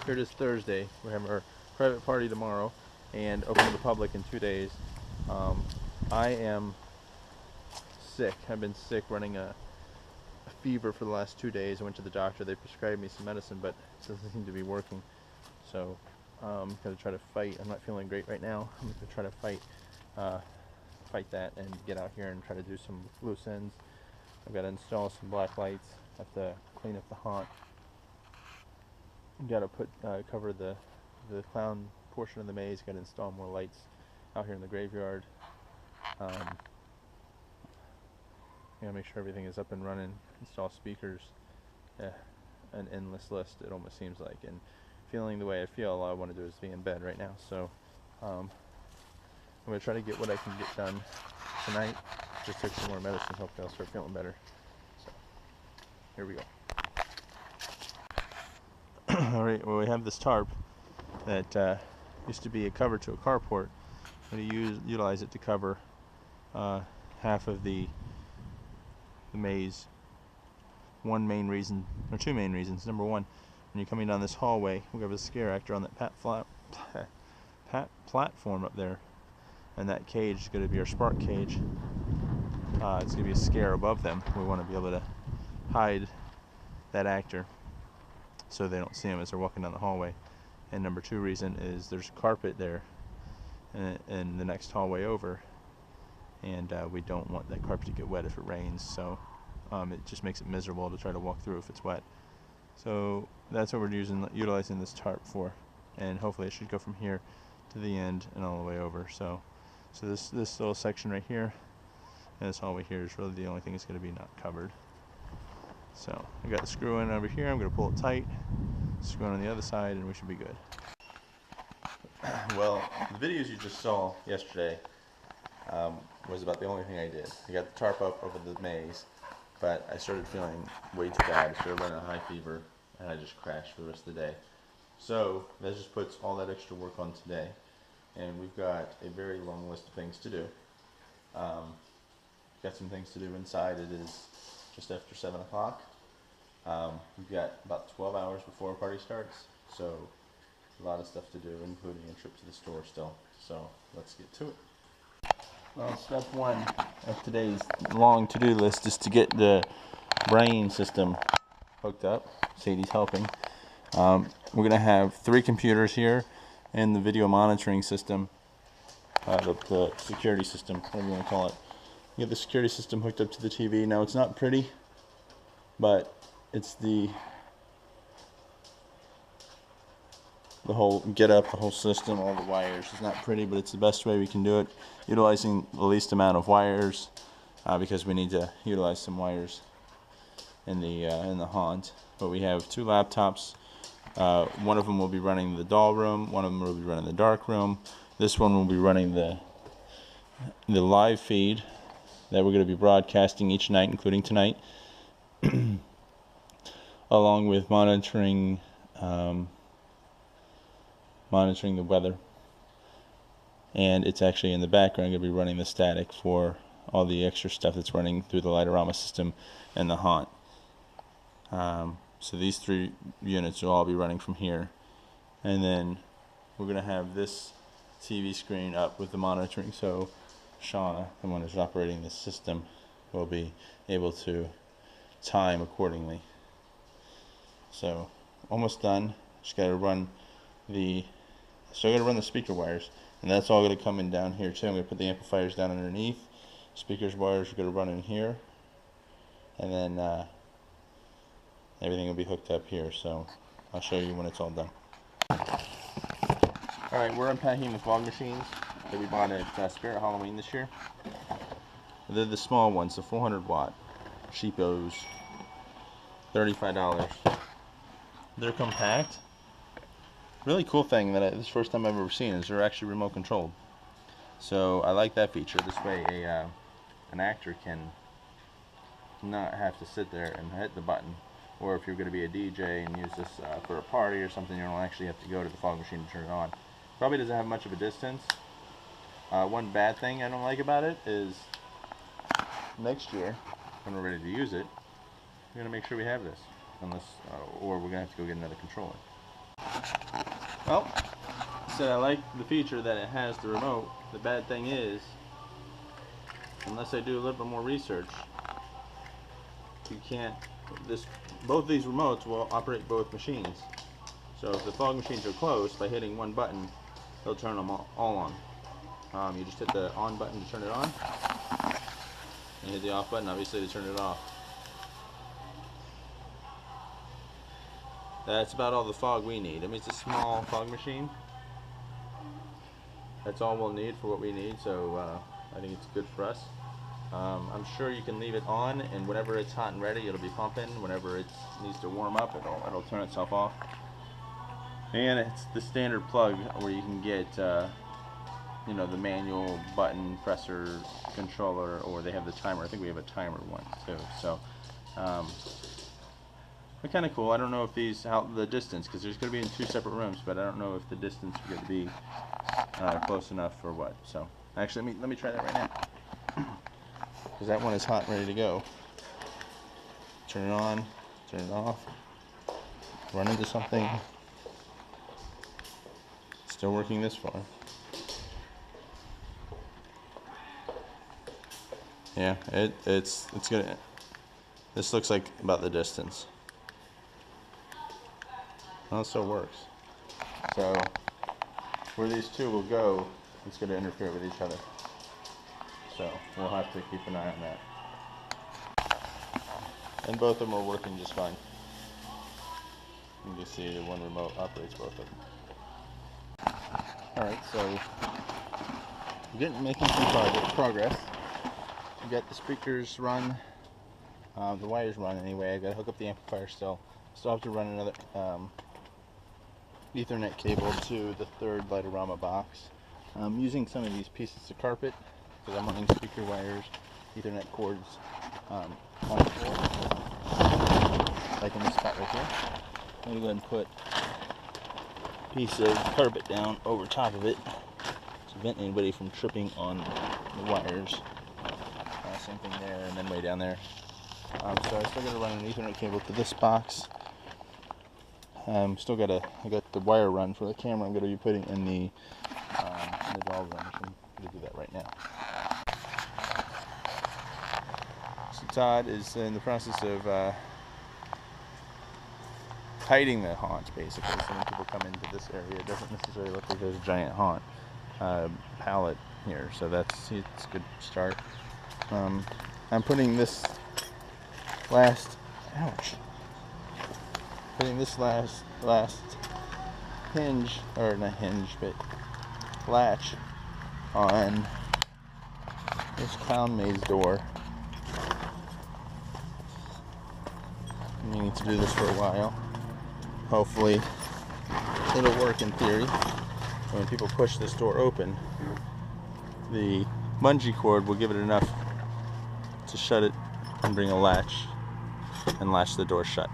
Here it is Thursday. We're having our private party tomorrow and open to the public in 2 days. I am sick. I've been sick, running a fever for the last 2 days. I went to the doctor. They prescribed me some medicine, but it doesn't seem to be working. So I'm going to try to fight. I'm not feeling great right now. I'm going to try to fight that and get out here and try to do some loose ends. I've got to install some black lights. I have to clean up the haunt. Got to cover the clown portion of the maze. Got to install more lights out here in the graveyard. Got to make sure everything is up and running. Install speakers. An endless list, it almost seems like. And feeling the way I feel, all I want to do is be in bed right now. So I'm going to try to get what I can get done tonight. Just took some more medicine. Hopefully I'll start feeling better. So here we go. Alright, well, we have this tarp that used to be a cover to a carport. I'm going to utilize it to cover half of the maze. One main reason, or two main reasons. Number one, when you're coming down this hallway, we have a scare actor on that platform up there, and that cage is going to be our spark cage. It's going to be a scare above them. We want to be able to hide that actor so they don't see him as they're walking down the hallway. And number two reason is there's carpet there in the next hallway over, and we don't want that carpet to get wet if it rains, so it just makes it miserable to try to walk through if it's wet. So that's what we're utilizing this tarp for, and hopefully it should go from here to the end and all the way over. So this little section right here and this hallway here is really the only thing that's going to be not covered. So I got the screw in over here. I'm going to pull it tight, screw in on the other side, and we should be good. Well, the videos you just saw yesterday was about the only thing I did. I got the tarp up over the maze, but I started feeling way too bad. I started running a high fever, and I just crashed for the rest of the day. So that just puts all that extra work on today, and we've got a very long list of things to do. Got some things to do inside. It is just after 7 o'clock. We've got about 12 hours before our party starts, so a lot of stuff to do, including a trip to the store still. So let's get to it. Well, step one of today's long to-do list is to get the brain system hooked up. Sadie's helping. We're going to have 3 computers here and the video monitoring system, the security system, whatever you want to call it. We get the security system hooked up to the TV. Now, it's not pretty, but it's the whole the whole system, all the wires. It's not pretty, but it's the best way we can do it, utilizing the least amount of wires, because we need to utilize some wires in the haunt. But we have 2 laptops. One of them will be running the doll room. One of them will be running the dark room. This one will be running the live feed that we're going to be broadcasting each night, including tonight, along with monitoring the weather. And it's actually in the background going to be running the static for all the extra stuff that's running through the Lightorama system and the haunt. So these 3 units will all be running from here, and then we're going to have this TV screen up with the monitoring, so Shauna, the one who's operating the system, will be able to time accordingly. So almost done. Just got to run the speaker wires, and that's all going to come in down here too. I'm going to put the amplifiers down underneath. Speakers wires are going to run in here, and then everything will be hooked up here. So I'll show you when it's all done. Alright, we're unpacking the fog machines that we bought at Spirit Halloween this year. They're the small ones, the 400 watt cheapos, $35. They're compact. Really cool thing that this is the first time I've ever seen is they're actually remote controlled. So I like that feature. This way an actor can not have to sit there and hit the button. Or if you're going to be a DJ and use this for a party or something, you don't actually have to go to the fog machine to turn it on. Probably doesn't have much of a distance. One bad thing I don't like about it is next year, when we're ready to use it, we're going to make sure we have this. Unless, or we're going to have to go get another controller. Well, I like the feature that it has the remote. The bad thing is, unless I do a little bit more research, you can't. Both these remotes will operate both machines. So if the fog machines are close, by hitting one button, they'll turn them all on. You just hit the on button to turn it on, and hit the off button, obviously, to turn it off. That's about all the fog we need. I mean, it's a small fog machine. That's all we'll need for what we need, so I think it's good for us. I'm sure you can leave it on, and whenever it's hot and ready, it'll be pumping. Whenever it needs to warm up, it'll turn itself off. And it's the standard plug where you can get, you know, the manual button presser controller, or they have the timer. I think we have a timer one too. So, they're kind of cool. I don't know if these out the distance, because there's going to be in 2 separate rooms, but I don't know if the distance is going to be close enough or what. So, actually, let me try that right now, because that one is hot and ready to go. Turn it on, turn it off, run into something. Still working this far. Yeah, it's gonna. This looks like about the distance. Well, it still works. So where these two will go, it's going to interfere with each other. So we'll have to keep an eye on that. And both of them are working just fine. You can see the one remote operates both of them. Alright, so we're making some progress. We got the speakers run, the wires run anyway. I got to hook up the amplifier still. Still have to run another Ethernet cable to the third Lightorama box. I'm using some of these pieces of carpet because I'm running speaker wires, Ethernet cords on the floor, like in this spot right here. I'm going to go ahead and put a piece of carpet down over top of it to prevent anybody from tripping on the wires. Same thing there, and then way down there. So I still got to run an Ethernet cable to this box. I got the wire run for the camera. I'm going to be putting in the doll room. I'm going to do that right now. So Todd is in the process of hiding the haunt, basically. So when people come into this area, it doesn't necessarily look like there's a giant haunt pallet here. So it's a good start. I'm putting this last hinge, or not hinge, but latch on this clown maze door. I'm meaning to do this for a while. Hopefully it'll work in theory. When people push this door open, the bungee cord will give it enough to shut it and bring a latch and latch the door shut.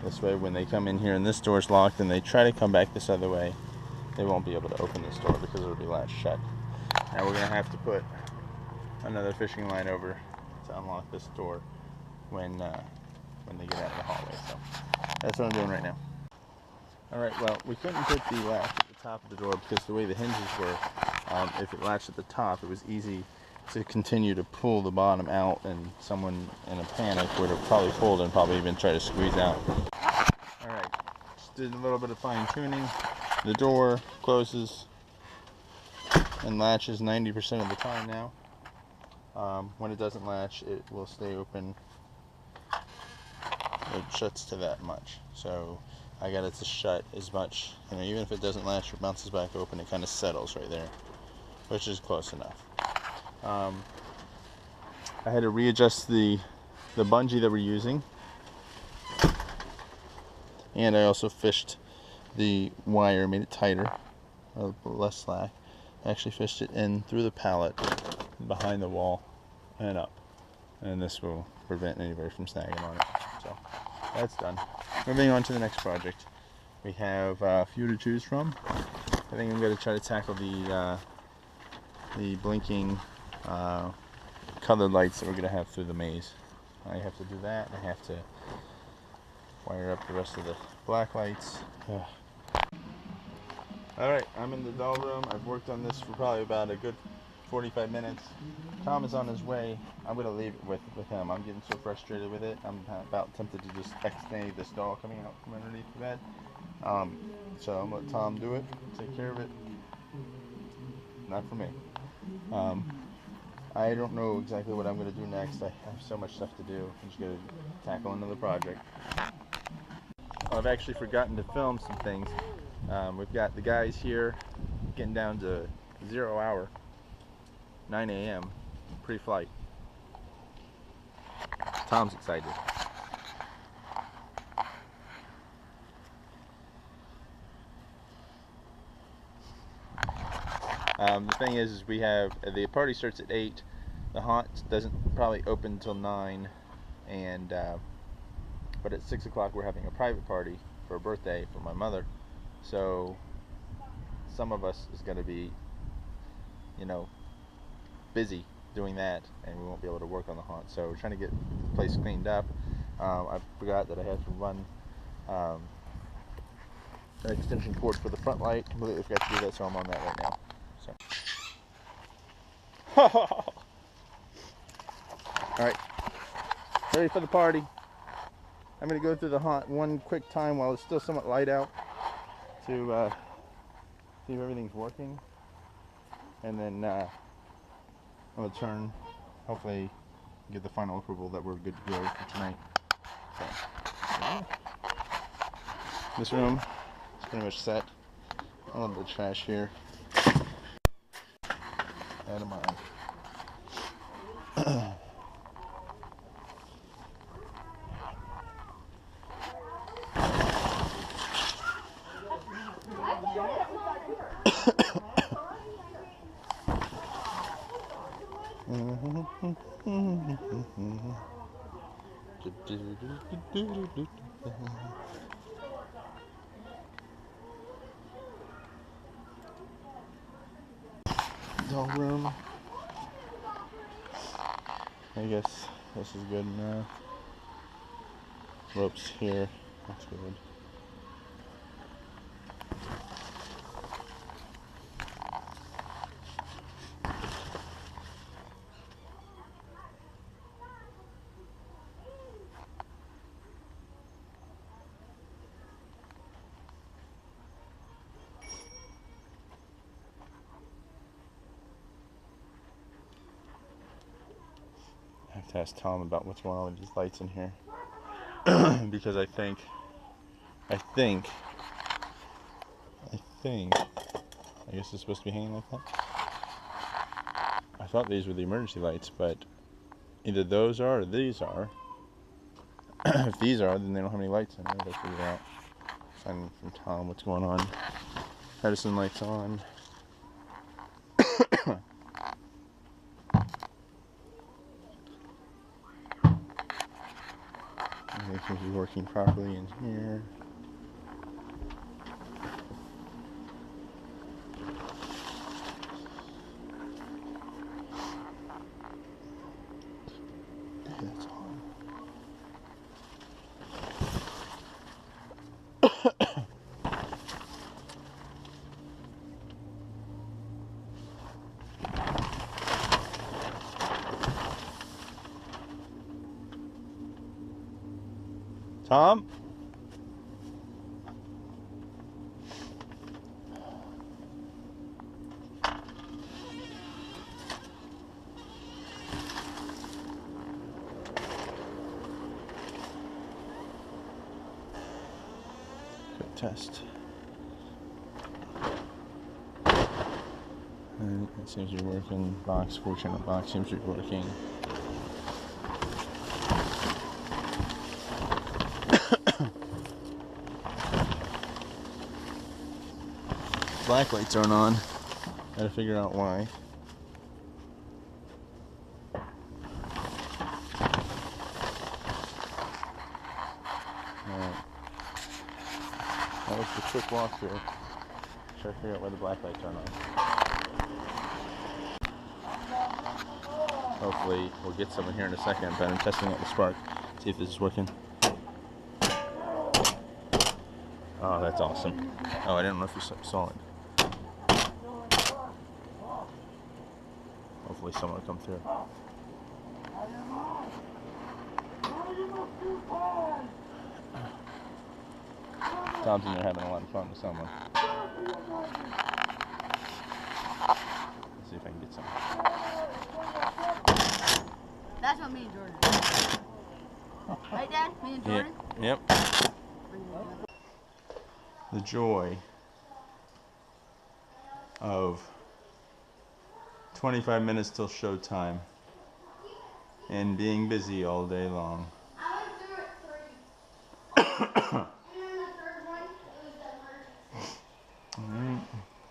This way, when they come in here and this door's locked and they try to come back this other way, they won't be able to open this door because it'll be latched shut. Now we're going to have to put another fishing line over to unlock this door when they get out of the hallway. So that's what I'm doing right now. Alright, well, we couldn't put the latch at the top of the door because the way the hinges were, if it latched at the top, it was easy to continue to pull the bottom out, and someone in a panic would have probably pulled and probably even tried to squeeze out. Alright, just did a little bit of fine tuning. The door closes and latches 90% of the time now. When it doesn't latch, it will stay open. It shuts to that much. So I got it to shut as much, even if it doesn't latch or bounces back open, it kind of settles right there, which is close enough. I had to readjust the bungee that we're using, and I also fished the wire, made it tighter, less slack. I actually fished it in through the pallet, behind the wall, and up, and this will prevent anybody from snagging on it. So that's done. Moving on to the next project. We have a few to choose from. I think I'm going to try to tackle the blinking colored lights that we're going to have through the maze. I have to do that. I have to wire up the rest of the black lights. Alright, I'm in the doll room. I've worked on this for probably about a good 45 minutes. Tom is on his way. I'm going to leave it with him. I'm getting so frustrated with it. I'm about tempted to just X-nay this doll coming out from underneath the bed. So I'm going to let Tom do it, take care of it. Not for me. I don't know exactly what I'm going to do next. I have so much stuff to do. I'm just going to tackle another project. I've actually forgotten to film some things. We've got the guys here getting down to 0 hour, 9 a.m. pre-flight. Tom's excited. The thing is we have the party starts at 8. The haunt doesn't probably open until 9, and but at 6 o'clock we're having a private party for a birthday for my mother. So some of us is going to be, you know, busy doing that, and we won't be able to work on the haunt. So we're trying to get the place cleaned up. I forgot that I had to run an extension cord for the front light. Completely forgot to do that, so I'm on that right now. So. Alright, ready for the party. I'm going to go through the haunt one quick time while it's still somewhat light out to see if everything's working, and then I'm going to turn, hopefully get the final approval that we're good to go for tonight. So, yeah. This room is pretty much set. A little bit of trash here. Out of mine. Doll room. I guess this is good now. Ropes here. That's good. I have to ask Tom about what's going on with these lights in here. Because I guess it's supposed to be hanging like that. I thought these were the emergency lights, but either those are or these are. If these are, then they don't have any lights in there. I gotta figure out. Find from Tom what's going on. Edison lights on. Everything seems to be working properly in here. That's on. Tom? Quick test. And it seems to be working. Box, 4-channel box seems to be working. Black lights aren't on. Gotta figure out why. Alright. That was the quick walkthrough. Try to figure out why the black lights aren't on. Hopefully we'll get someone here in a second, but I'm testing out the spark. See if this is working. Oh, that's awesome. Oh, I didn't know if you saw it. Hopefully someone will come through. Tom's in there having a lot of fun with someone. Let's see if I can get some. That's what me and Jordan. Right, Dad? Me and Jordan? Yep. The joy of 25 minutes till showtime and being busy all day long. Alright,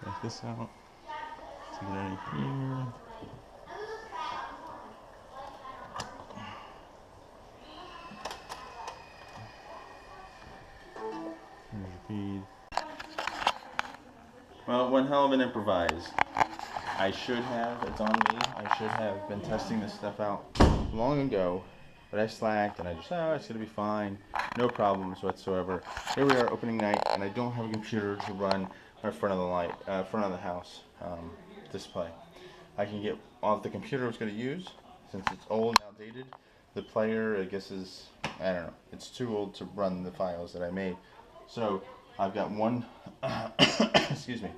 take this out. Take it out of here. Here's your feed. Well, one hell of an improvise. I should have, it's on me, I should have been testing this stuff out long ago, but I slacked and I just, oh, it's going to be fine. No problems whatsoever. Here we are, opening night, and I don't have a computer to run our front of the house display. I can get off the computer I was going to use, since it's old and outdated. The player, I guess, is, I don't know, it's too old to run the files that I made. So I've got one, excuse me,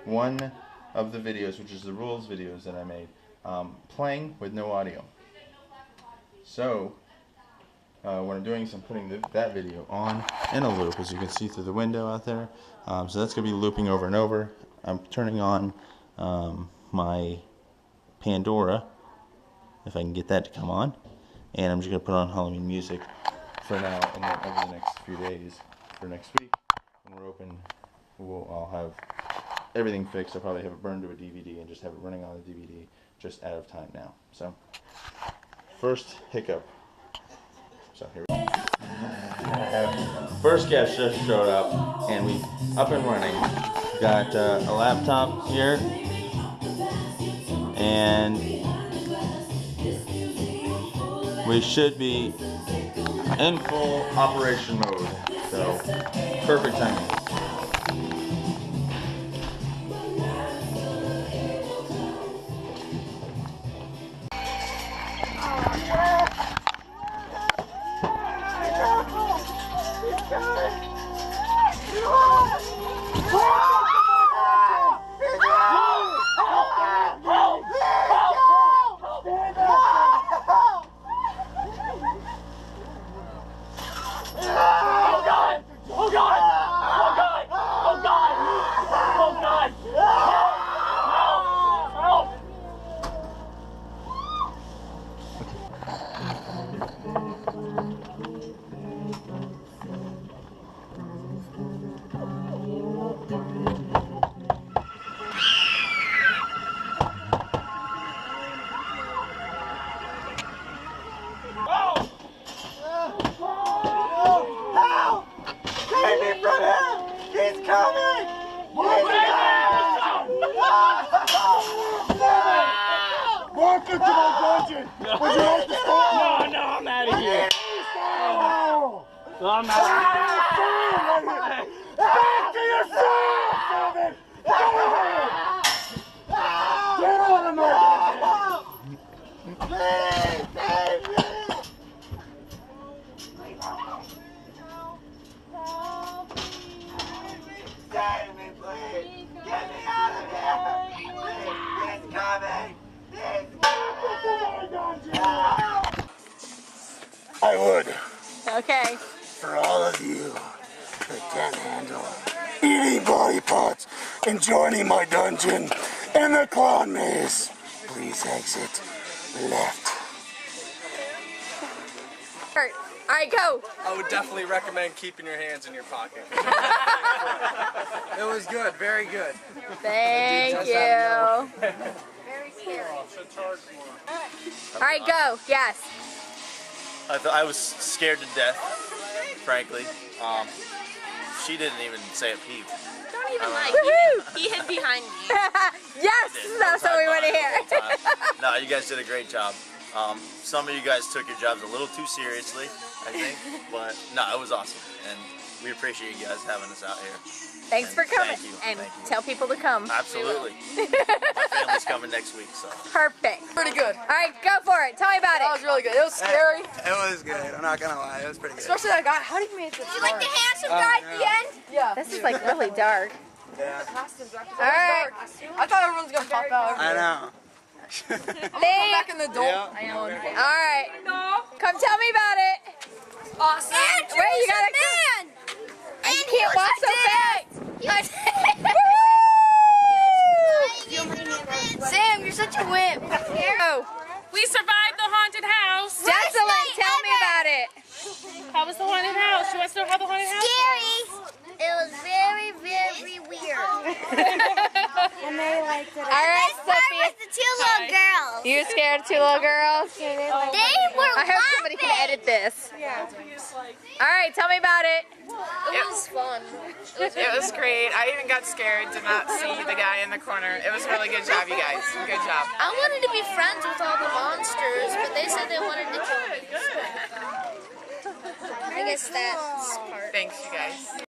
one of the videos, which is the rules videos that I made, playing with no audio. So what I'm doing is I'm putting that video on in a loop, as you can see through the window out there. So that's going to be looping over and over. I'm turning on my Pandora, if I can get that to come on, and I'm just going to put on Halloween music for now, and then over the next few days, for next week, when we're open, I'll have everything fixed. I'll probably have it burned to a DVD and just have it running on the DVD, just out of time now. So, first hiccup. So here we go. First guest just showed up, and we up and running. Got a laptop here, and we should be in full operation mode. So, perfect timing. Walk into my dungeon! No, I'm out of here. I'm out of here. Back to your cell, Kevin! Get out of my dungeon! Please, save me! Save me, please! Get me out of here! Please, he's coming! I would. Okay. For all of you that can't handle eating body parts and joining my dungeon in the clown maze, please exit left. Alright, go! I would definitely recommend keeping your hands in your pocket. It was good, very good. Thank you. Very scary. Alright, go. Yes. I was scared to death, frankly. She didn't even say a peep. Don't even like he hid behind me. Yes, that's what we want to hear. No, you guys did a great job. Some of you guys took your jobs a little too seriously, I think, but no, it was awesome, and we appreciate you guys having us out here. Thanks for coming. Thank you. And Thank you. tell people to come. Absolutely. My family's coming next week. So. Perfect. Pretty good. All right, go for it. Tell me about That it. was really good. It was scary. It was good. I'm not gonna lie. It was pretty good. Especially that guy. How did you make this? You like the handsome guy at the end? Yeah. This is like really dark. Yeah. All right. I thought everyone's gonna pop out. I know. Back in the door. Yeah. All right. Come tell me about it. Awesome. Wait, you gotta man. You can't walk so fast. Sam, you're such a wimp. Oh, We survived the haunted house. Desolate. Tell me about it. How was the haunted house? She wants to know how the haunted house Scary. It was very, very weird. All right, Sophie. The two little girls. You scared of two little girls? They were I hope somebody can edit this. All right, tell me about it. It was fun. It was great. I even got scared to not see the guy in the corner. It was a really good job, you guys. Good job. I wanted to be friends with all the monsters, but they said they wanted to kill me. I guess that's part. Thanks, you guys.